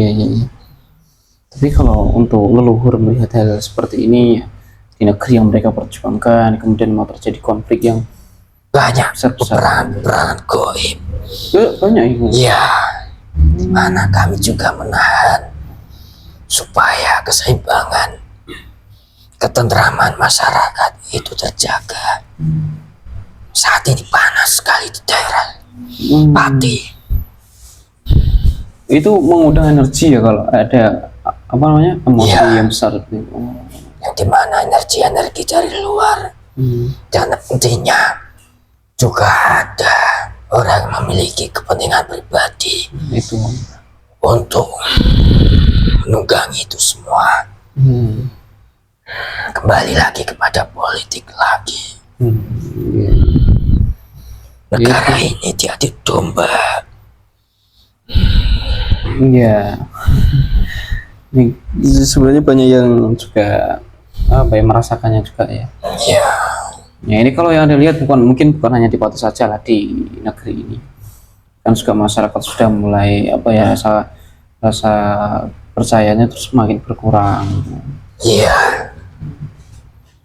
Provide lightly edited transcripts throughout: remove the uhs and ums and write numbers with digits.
iya, iya. Tapi kalau untuk leluhur melihat hal seperti ini di negeri yang mereka perjuangkan, kemudian mau terjadi konflik yang banyak besar-besar, peperangan goib. banyak itu. Ya, dimana kami juga menahan supaya keseimbangan, ketentraman masyarakat itu terjaga. Saat ini panas sekali di daerah Pati. Itu mengundang energi ya kalau ada apa namanya emosi yang besar itu. Yang dimana energi dari luar. Dan intinya juga ada orang yang memiliki kepentingan pribadi itu untuk menunggangi itu semua. Kembali lagi kepada politik lagi. Negara ini diadu domba. Iya. Sebenarnya banyak yang juga apa ya merasakannya juga ya. Iya. Ya ini kalau yang Anda lihat mungkin bukan hanya di Pati saja lah, di negeri ini kan juga masyarakat sudah mulai apa ya rasa percayanya terus semakin berkurang. Iya.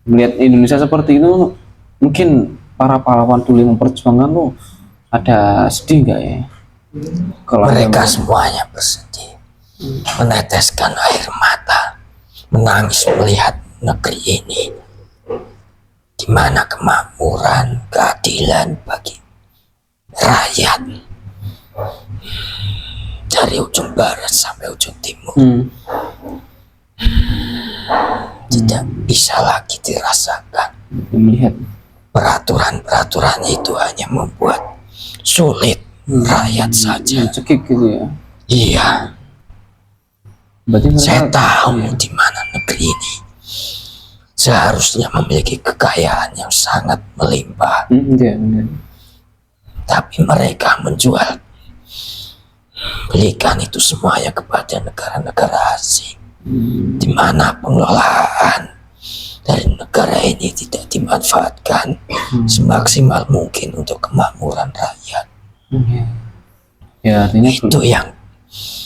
Melihat Indonesia seperti itu, mungkin para pahlawan dulu yang memperjuangkan tuh ada sedih nggak ya? Kalau mereka semuanya bersedih, meneteskan air mata, menangis melihat negeri ini di mana kemakmuran, keadilan bagi rakyat dari ujung barat sampai ujung timur tidak bisa lagi dirasakan. Melihat peraturan itu hanya membuat sulit rakyat saja. Cekik gitu ya. Iya. Berarti saya tahu di mana negeri ini seharusnya memiliki kekayaan yang sangat melimpah. Tapi mereka menjual, belikan itu semuanya kepada negara-negara asing, di mana pengelolaan dari negara ini tidak dimanfaatkan semaksimal mungkin untuk kemakmuran rakyat. Ya, artinya itu yang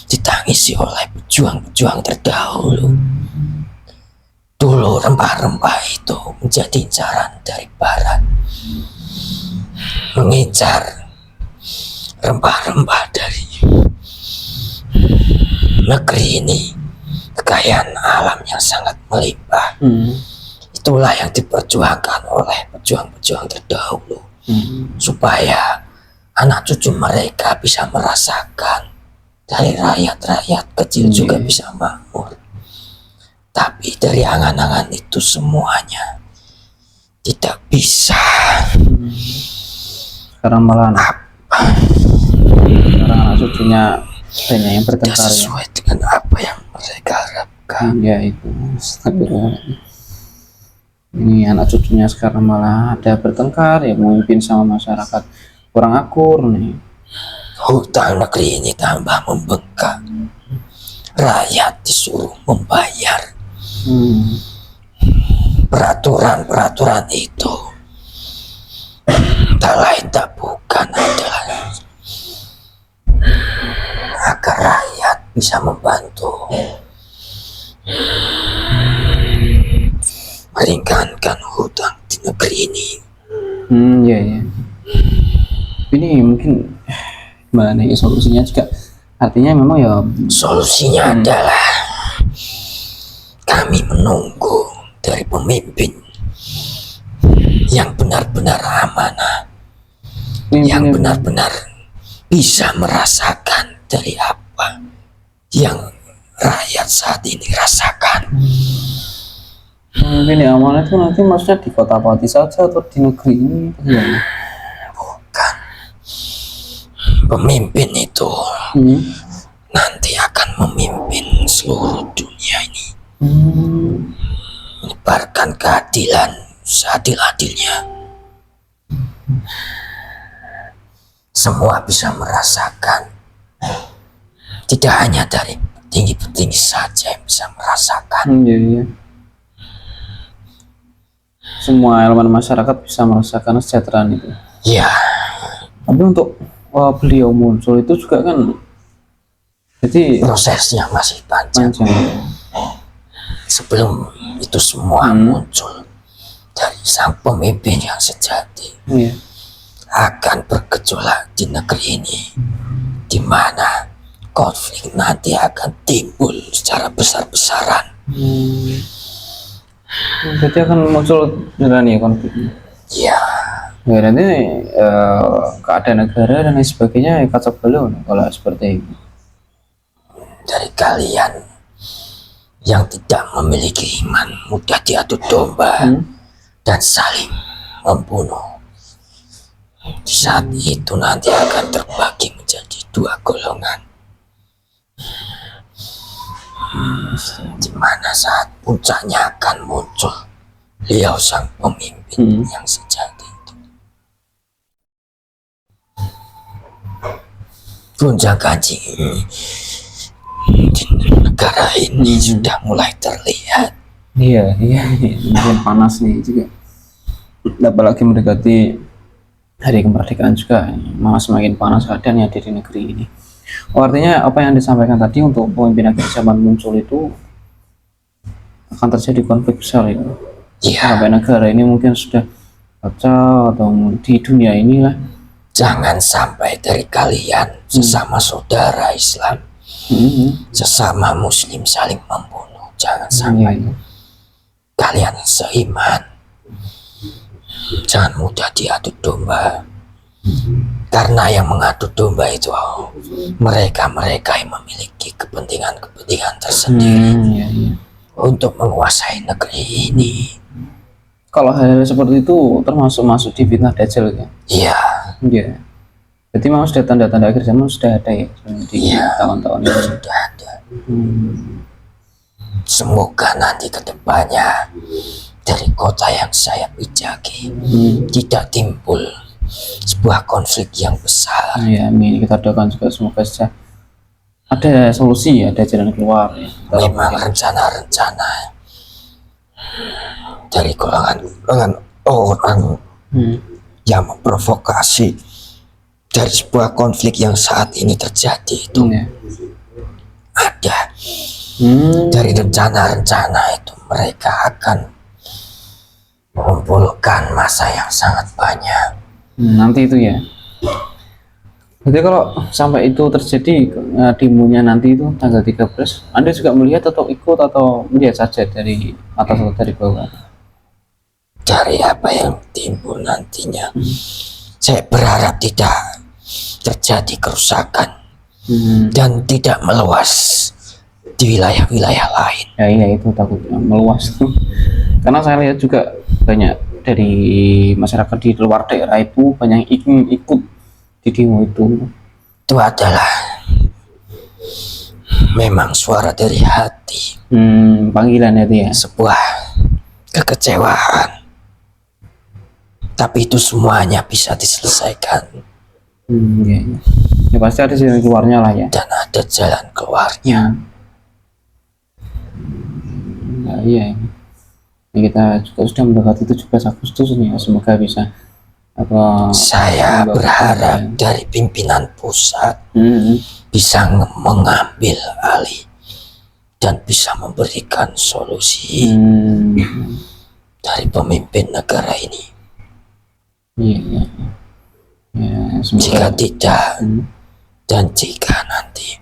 ditangisi oleh pejuang-pejuang terdahulu. Dulu rempah-rempah itu menjadi incaran dari barat, mengincar rempah-rempah dari negeri ini, kekayaan alam yang sangat melimpah. Itulah yang diperjuangkan oleh pejuang-pejuang terdahulu, supaya anak cucu mereka bisa merasakan, dari rakyat-rakyat kecil juga bisa makmur. Tapi dari angan-angan itu semuanya tidak bisa. Sekarang malah sekarang anak cucunya banyak yang bertengkar sesuai dengan apa yang mereka harapkan. Ya itu. Ini anak cucunya sekarang malah ada bertengkar ya, memimpin sama masyarakat kurang akur nih. Hutang negeri ini tambah membengkak. Rakyat disuruh membayar. Peraturan-peraturan itu tak lain tak bukan adalah agar rakyat bisa membantu meringankan hutang di negeri ini. Ya. Ini mungkin gimana ya solusinya juga, artinya memang ya solusinya adalah kami menunggu dari pemimpin yang benar-benar amanah, yang benar-benar bisa merasakan dari apa yang rakyat saat ini rasakan. Mungkin ya amanah itu nanti maksudnya di kota Pati saja atau di negeri ini? Bukan. Pemimpin itu nanti akan memimpin seluruh dunia ini, menyebarkan keadilan seadil-adilnya. Semua bisa merasakan, tidak hanya dari petinggi-petinggi saja yang bisa merasakan. Semua elemen masyarakat bisa merasakan kesejahteraan itu. Iya. Tapi untuk beliau muncul itu juga kan Jadi Prosesnya masih panjang. panjang. Sebelum itu semua muncul dari sang pemimpin yang sejati, Iya. akan bergejolak di negeri ini, di mana konflik nanti akan timbul secara besar-besaran. Jadi akan muncul dengan ya konfliknya. Ya, Ya nanti keadaan negara dan lain sebagainya ya kacau balau kalau seperti itu. dari kalian yang tidak memiliki iman mudah diadu domba dan saling membunuh. Di saat itu nanti akan terbagi menjadi dua golongan, di mana saat puncaknya akan muncul beliau sang pemimpin yang sejati itu. Puncak kancing di negara ini sudah mulai terlihat. Iya, mungkin panas nih juga. Apalagi mendekati hari kemerdekaan juga, malah semakin panas keadaannya di negeri ini. Oh, artinya apa yang disampaikan tadi untuk pemimpin akhir zaman muncul itu akan terjadi konflik besar itu. Ya, Sampai negara ini mungkin sudah kacau atau di dunia inilah. jangan sampai dari kalian sesama saudara Islam, sesama Muslim saling membunuh. Jangan sampai. Kalian seiman, jangan mudah diadu domba, karena yang mengadu domba itu mereka yang memiliki kepentingan tersendiri untuk menguasai negeri ini. Kalau hal seperti itu termasuk masuk di fitnah Dajjal ya? Iya. Iya. Jadi memang sudah tanda-tanda akhir zaman sudah ada ya di tahun-tahun ini. Sudah ada. Semoga nanti kedepannya dari kota yang saya pijaki tidak timbul sebuah konflik yang besar. Ya, amin. Kita doakan juga semoga saja ada solusi, ada jalan keluar. Ya. Memang rencana-rencana dari golongan orang yang memprovokasi dari sebuah konflik yang saat ini terjadi itu ada. Dari rencana-rencana itu mereka akan mengumpulkan massa yang sangat banyak. Nanti itu ya. Jadi kalau sampai itu terjadi demonya nanti itu tanggal 13, Anda juga melihat atau ikut atau melihat saja dari atas atau dari bawah? Dari apa yang timbul nantinya, saya berharap tidak terjadi kerusakan dan tidak meluas di wilayah-wilayah lain. Ya iya, itu takutnya meluas tuh. Karena saya lihat juga banyak dari masyarakat di luar daerah itu banyak yang ingin ikut di demo itu. Itu adalah memang suara dari hati, Panggilan itu ya. sebuah kekecewaan. Tapi itu semuanya bisa diselesaikan. Ya. Ya pasti ada jalan keluarnya lah ya. Dan ada jalan keluarnya. Nah, iya. Ya, kita juga sudah mendekati 17 Agustus nih ya. Semoga bisa saya berharap dari pimpinan pusat bisa mengambil alih dan bisa memberikan solusi dari pemimpin negara ini. Iya. Ya, jika tidak dan jika nanti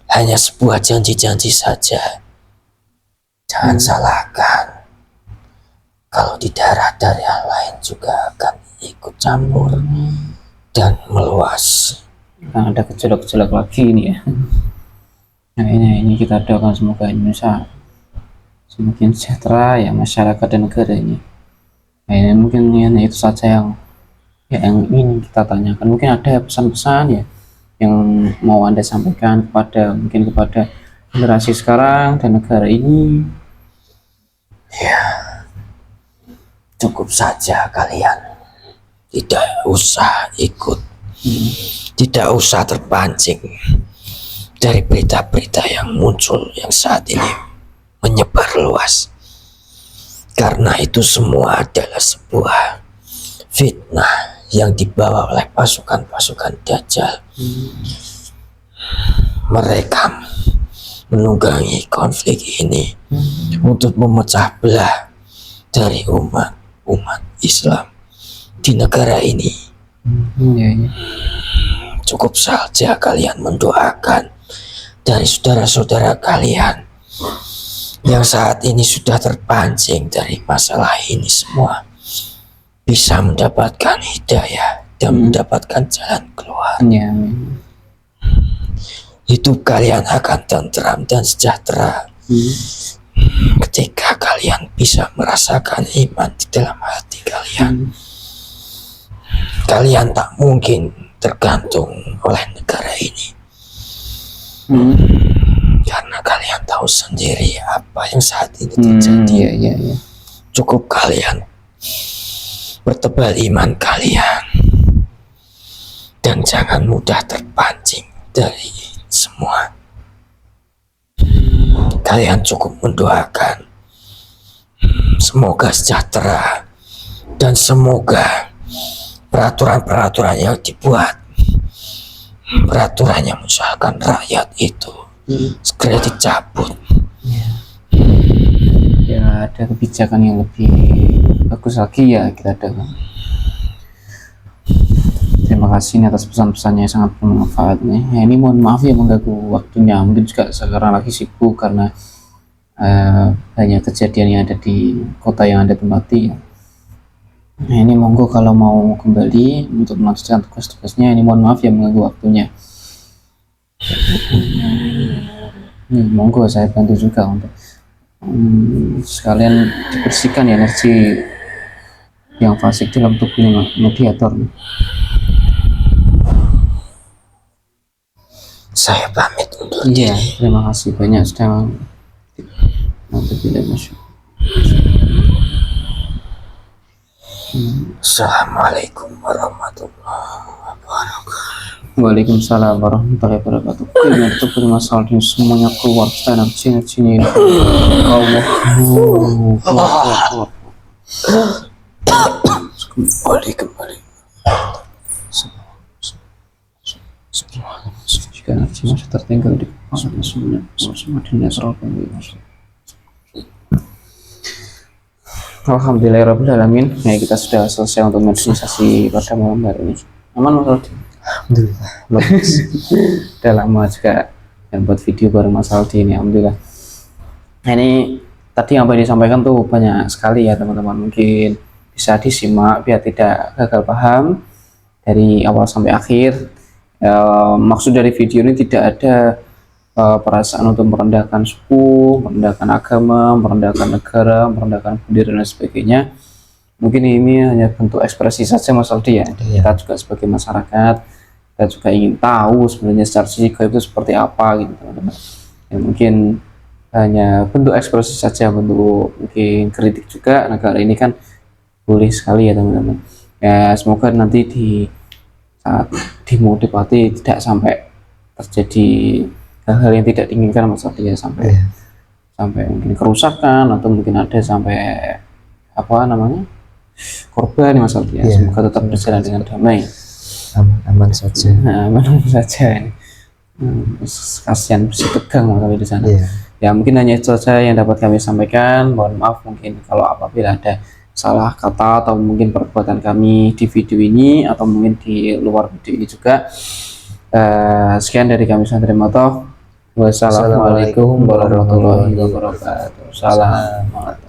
hanya sebuah janji-janji saja, jangan salahkan kalau di daerah-daerah lain juga akan ikut campur dan meluas. Nah, ada gejolak-gejolak lagi ini ya. Nah ini kita doakan semoga Indonesia semakin sejahtera ya, masyarakat dan negara ini. Nah, ini mungkin ya, itu saja yang ingin kita tanyakan. Mungkin ada pesan-pesan ya yang mau Anda sampaikan mungkin kepada generasi sekarang dan negara ini. Ya, cukup saja kalian tidak usah ikut, tidak usah terpancing dari berita-berita yang muncul yang saat ini menyebar luas, karena itu semua adalah sebuah fitnah yang dibawa oleh pasukan-pasukan Dajjal. merekam, menunggangi konflik ini untuk memecah belah dari umat Islam di negara ini. Iya. Cukup saja kalian mendoakan dari saudara-saudara kalian yang saat ini sudah terpancing dari masalah ini semua bisa mendapatkan hidayah dan mendapatkan jalan keluar. Iya. Hidup kalian akan tentram dan sejahtera ketika kalian bisa merasakan iman di dalam hati kalian. Kalian tak mungkin tergantung oleh negara ini, karena kalian tahu sendiri apa yang saat ini terjadi. Iya. Cukup kalian bertebal iman kalian dan jangan mudah terpancing dari semua. Kalian cukup mendoakan semoga sejahtera dan semoga peraturan-peraturan yang dibuat, peraturan yang mengusahakan rakyat itu segera dicabut. Ya, ada kebijakan yang lebih bagus lagi ya kita ada. Terima kasih nih atas pesan-pesannya yang sangat bermanfaat nih. Ya, ini mohon maaf ya mengganggu waktunya, mungkin juga sekarang lagi sibuk karena banyak kejadian yang ada di kota yang Anda tempati ya. Nah, ini monggo kalau mau kembali untuk melanjutkan tugas-tugasnya, ini mohon maaf ya mengganggu waktunya. Ini monggo saya bantu juga untuk sekalian dibersihkan ya energi yang fasik dalam tubuhnya mediator. Saya pamit undur Iya, diri. terima kasih banyak sudah masuk. Assalamualaikum warahmatullahi wabarakatuh. Waalaikumsalam warahmatullahi wabarakatuh. Yang itu bermasalah di semuanya keluar tanam sini. Allah. Kembali. Jika energi masih tertinggal di maksudnya semuanya dinasral kembali. Alhamdulillahirrahmanirrahim. Nah, kita sudah selesai untuk meditasi pada malam hari ini. Aman Mas Aldi? Alhamdulillah. Udah lama juga yang buat video bareng Mas Aldi ini, alhamdulillah. Nah, ini tadi yang disampaikan tuh banyak sekali ya teman-teman, mungkin bisa disimak biar tidak gagal paham dari awal sampai akhir. Maksud dari video ini tidak ada perasaan untuk merendahkan suku, merendahkan agama, merendahkan negara, merendahkan bendera dan sebagainya. Mungkin ini hanya bentuk ekspresi saja Mas Aldi ya. Kita juga sebagai masyarakat, kita juga ingin tahu sebenarnya secara sisi gaib itu seperti apa gitu teman-teman. Ya, mungkin hanya bentuk ekspresi saja, bentuk mungkin kritik juga. Negara ini kan boleh sekali ya teman-teman. Ya semoga nanti di saat dimotivasi tidak sampai terjadi hal-hal yang tidak diinginkan Mas Aldi ya, sampai mungkin kerusakan atau mungkin ada sampai korban Mas Aldi ya. Semoga tetap berjalan dengan damai, Aman saja. nah, aman saja ini. Kasihan bersih tegang Mas Aldi di sana. Ya mungkin hanya itu saja yang dapat kami sampaikan. Mohon maaf mungkin kalau apabila ada salah kata atau mungkin perbuatan kami di video ini atau mungkin di luar video ini juga. Sekian dari kami, terima kasih. Wassalamualaikum warahmatullahi wabarakatuh. Salam.